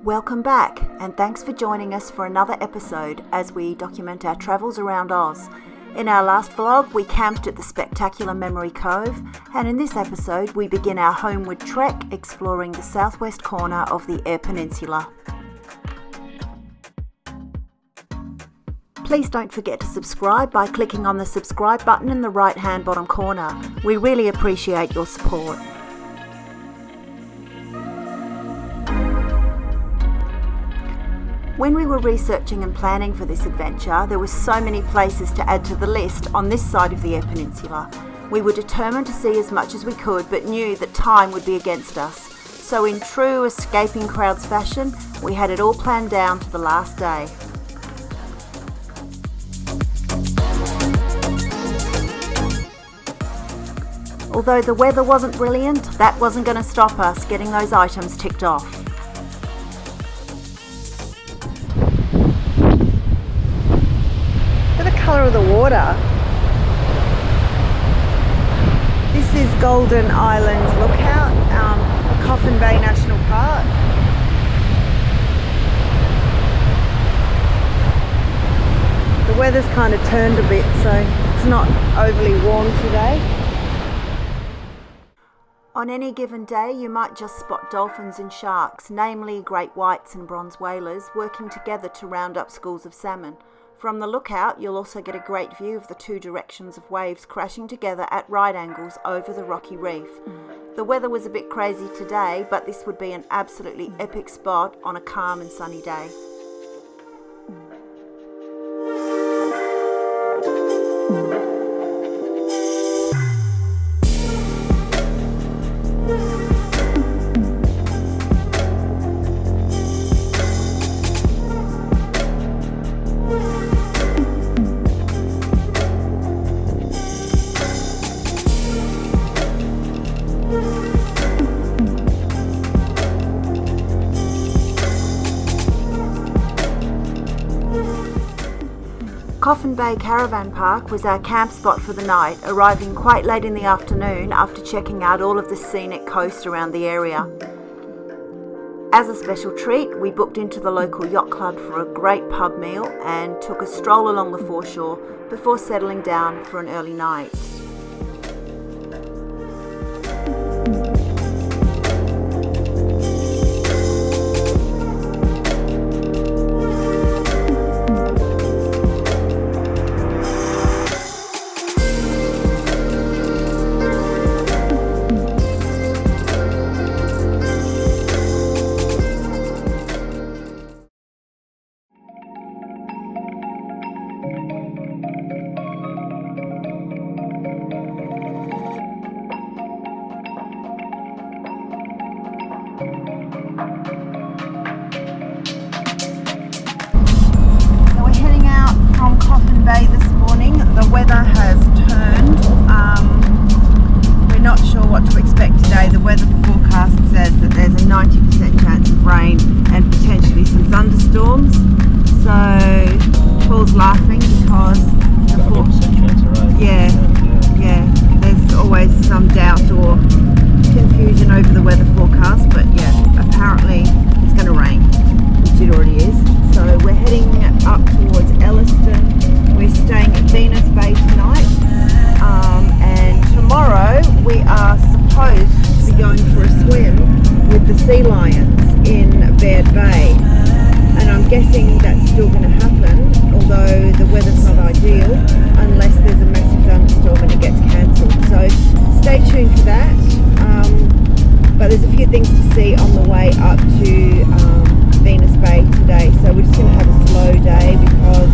Welcome back, and thanks for joining us for another episode as we document our travels around Oz. In our last vlog, we camped at the spectacular Memory Cove, and in this episode we begin our homeward trek exploring the southwest corner of the Eyre Peninsula. Please don't forget to subscribe by clicking on the subscribe button in the right hand bottom corner. We really appreciate your support. When we were researching and planning for this adventure, there were so many places to add to the list on this side of the Eyre Peninsula. We were determined to see as much as we could, but knew that time would be against us. So in true escaping crowds fashion, we had it all planned down to the last day. Although the weather wasn't brilliant, that wasn't going to stop us getting those items ticked off. Colour of the water. This is Golden Island Lookout, Coffin Bay National Park. The weather's kind of turned a bit, so it's not overly warm today. On any given day, you might just spot dolphins and sharks, namely great whites and bronze whalers, working together to round up schools of salmon. From the lookout, you'll also get a great view of the two directions of waves crashing together at right angles over the rocky reef. The weather was a bit crazy today, but this would be an absolutely epic spot on a calm and sunny day. Coffin Bay Caravan Park was our camp spot for the night, arriving quite late in the afternoon after checking out all of the scenic coast around the area. As a special treat, we booked into the local yacht club for a great pub meal and took a stroll along the foreshore before settling down for an early night. Bay this morning. The weather has turned. We're not sure what to expect today. The weather forecast says that there's a 90% chance of rain and potentially some thunderstorms. So Paul's laughing because there's always some doubt or confusion over the weather forecast, but yeah, apparently it's going to rain, which it already is. So we're heading up towards Elliston. We're staying at Venus Bay tonight, and tomorrow we are supposed to be going for a swim with the sea lions in Eyre Bay, and I'm guessing that's still going to happen, although the weather's not ideal unless there's a massive thunderstorm and it gets cancelled. So stay tuned for that, but there's a few things to see on the way up to Venus Bay today, so we're just going to have a slow day because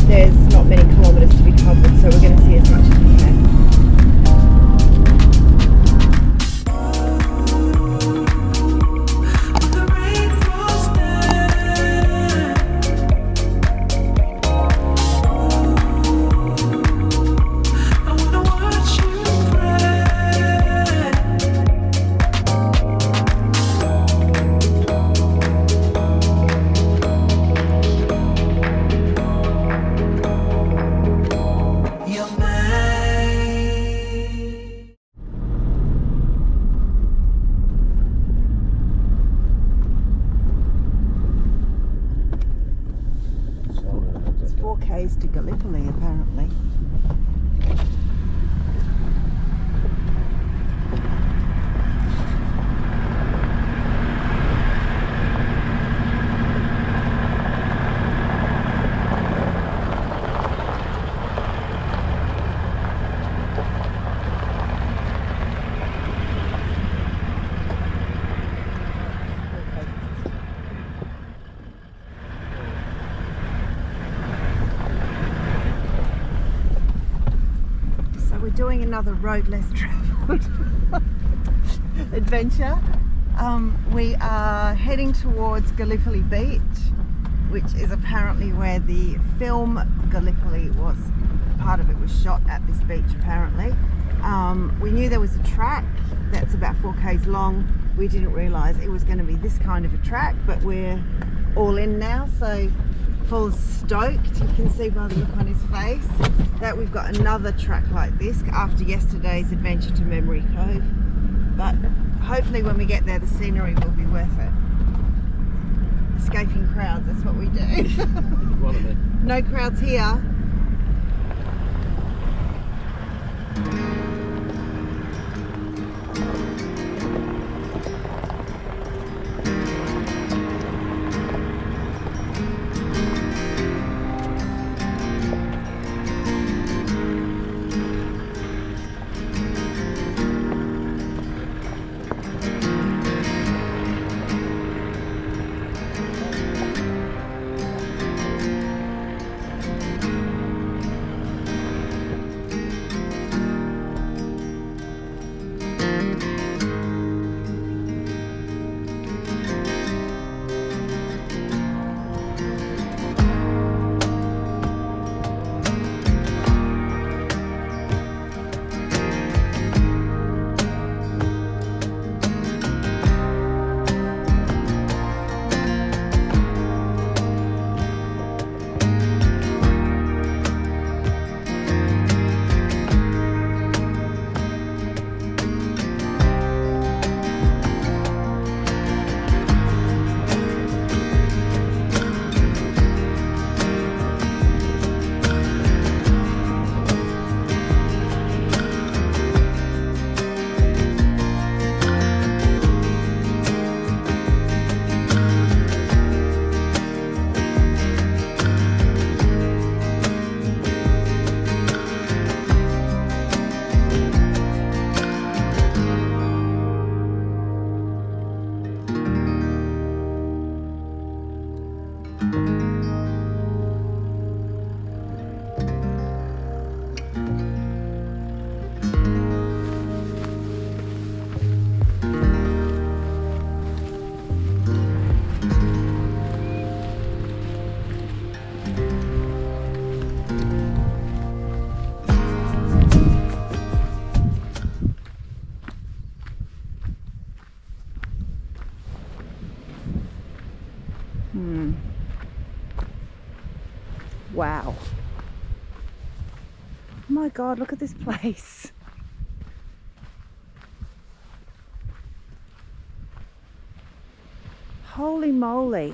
there's not many kilometres to be covered, so we're going to see as much as we can. Your mind k's to Gallipoli apparently. Doing another road less travelled adventure. We are heading towards Gallipoli Beach, which is apparently where the film Gallipoli was. Part of it was shot at this beach apparently. We knew there was a track that's about 4 k's long. We didn't realise it was going to be this kind of a track, but we're all in now, so Paul's stoked. You can see by the look on his face that we've got another track like this after yesterday's adventure to Memory Cove. But hopefully when we get there the scenery will be worth it. Escaping crowds, that's what we do. No crowds here. Wow. Oh my God, look at this place. Holy moly.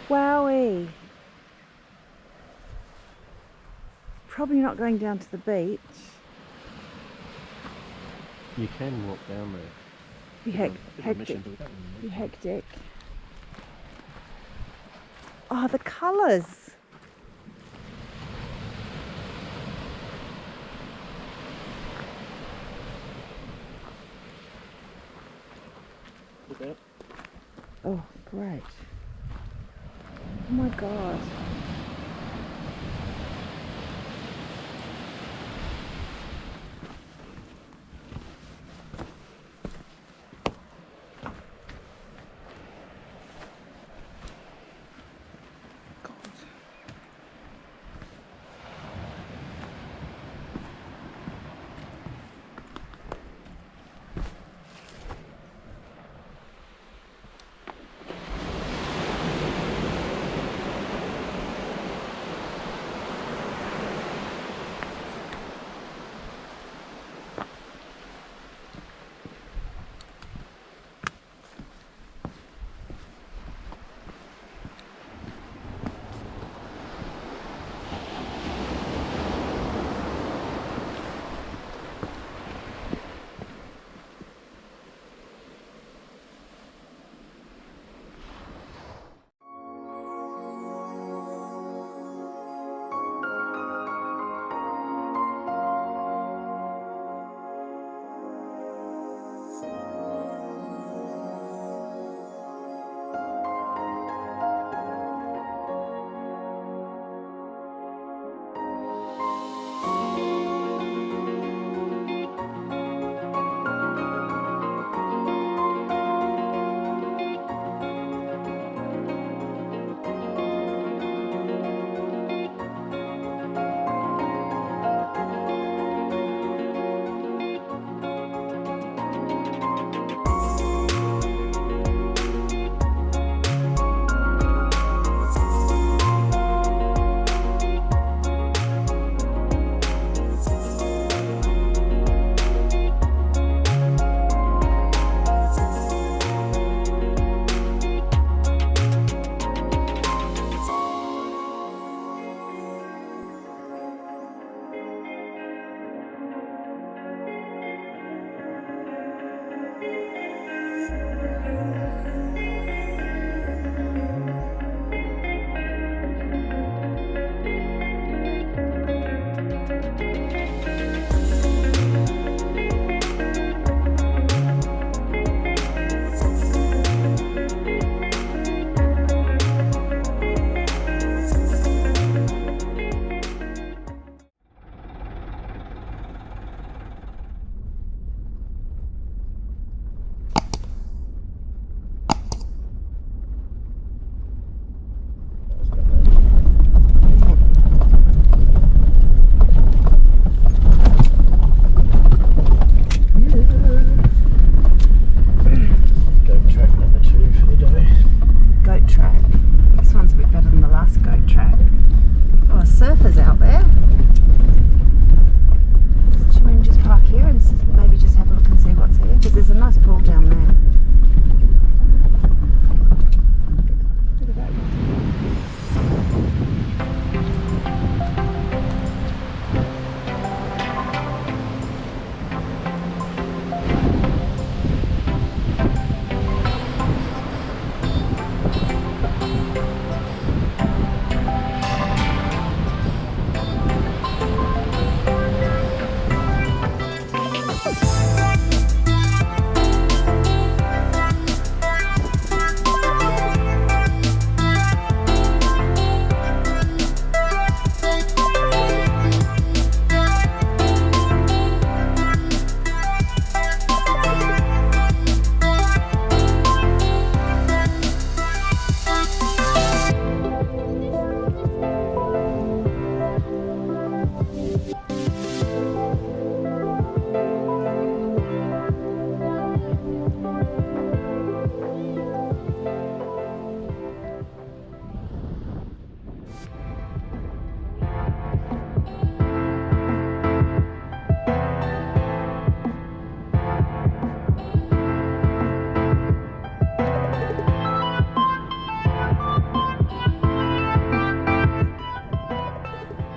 Wowee. Probably not going down to the beach. You can walk down there. Be hectic. Be hectic. Oh, the colours. Look out. Oh, great. Oh my God.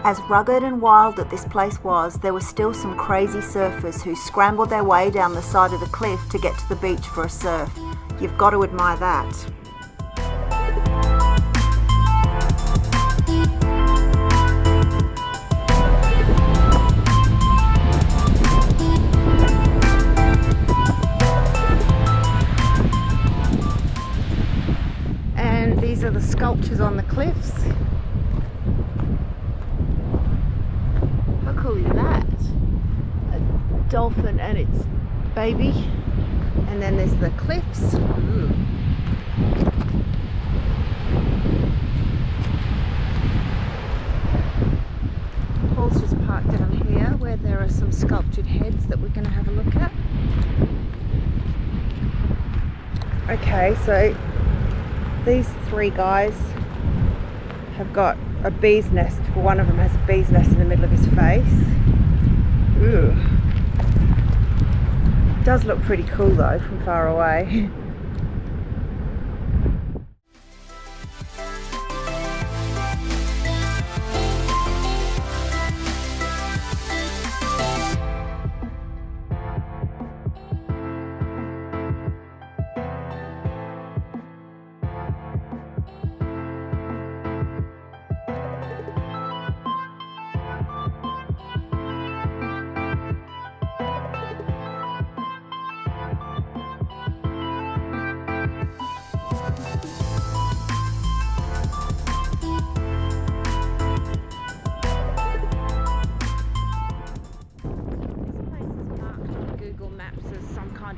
As rugged and wild as this place was, there were still some crazy surfers who scrambled their way down the side of the cliff to get to the beach for a surf. You've got to admire that. And these are the sculptures on the cliffs. How cool is that? A dolphin and its baby. And then there's the cliffs. Paul's just parked down here where there are some sculptured heads that we're going to have a look at. Okay, so these three guys have got a bee's nest. Well, one of them has a bee's nest in the middle of his face. Ooh. Does look pretty cool though from far away.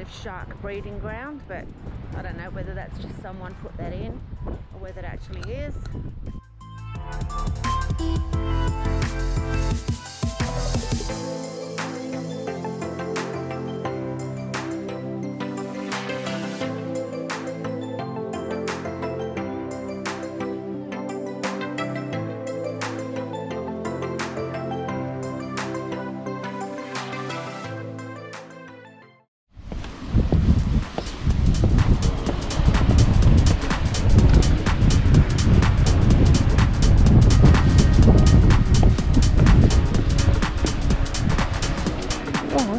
Of shark breeding ground, but I don't know whether that's just someone put that in or whether it actually is.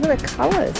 The colours.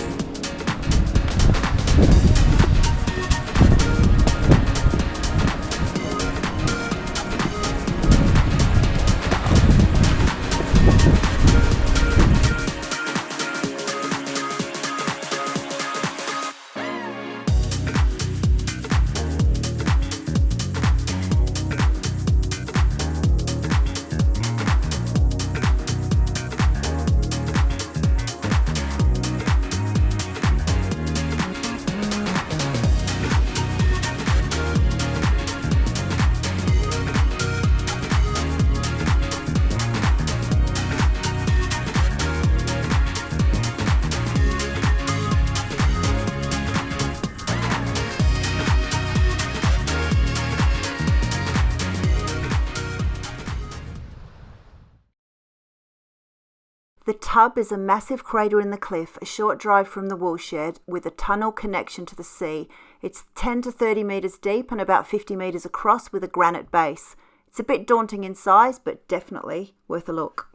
The tub is a massive crater in the cliff, a short drive from the woolshed, with a tunnel connection to the sea. It's 10 to 30 metres deep and about 50 metres across with a granite base. It's a bit daunting in size, but definitely worth a look.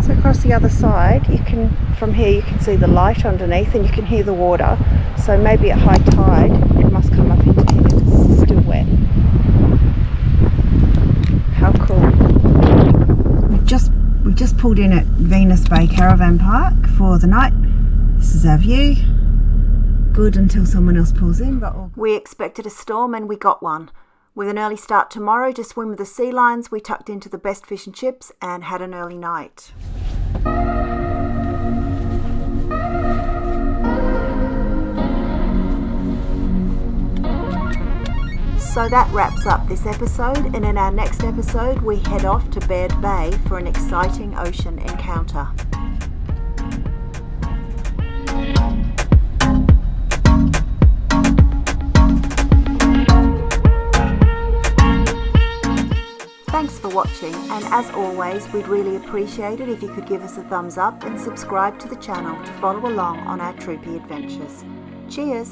So across the other side, from here you can see the light underneath and you can hear the water. So maybe at high tide it must come up into here. It's still wet. How cool. We've just pulled in at Venus Bay Caravan Park for the night. This is our view. Good until someone else pulls in. But we expected a storm and we got one. With an early start tomorrow to swim with the sea lions, we tucked into the best fish and chips and had an early night. So that wraps up this episode, and in our next episode we head off to Baird Bay for an exciting ocean encounter. Thanks for watching, and as always, we'd really appreciate it if you could give us a thumbs up and subscribe to the channel to follow along on our Troopy adventures. Cheers.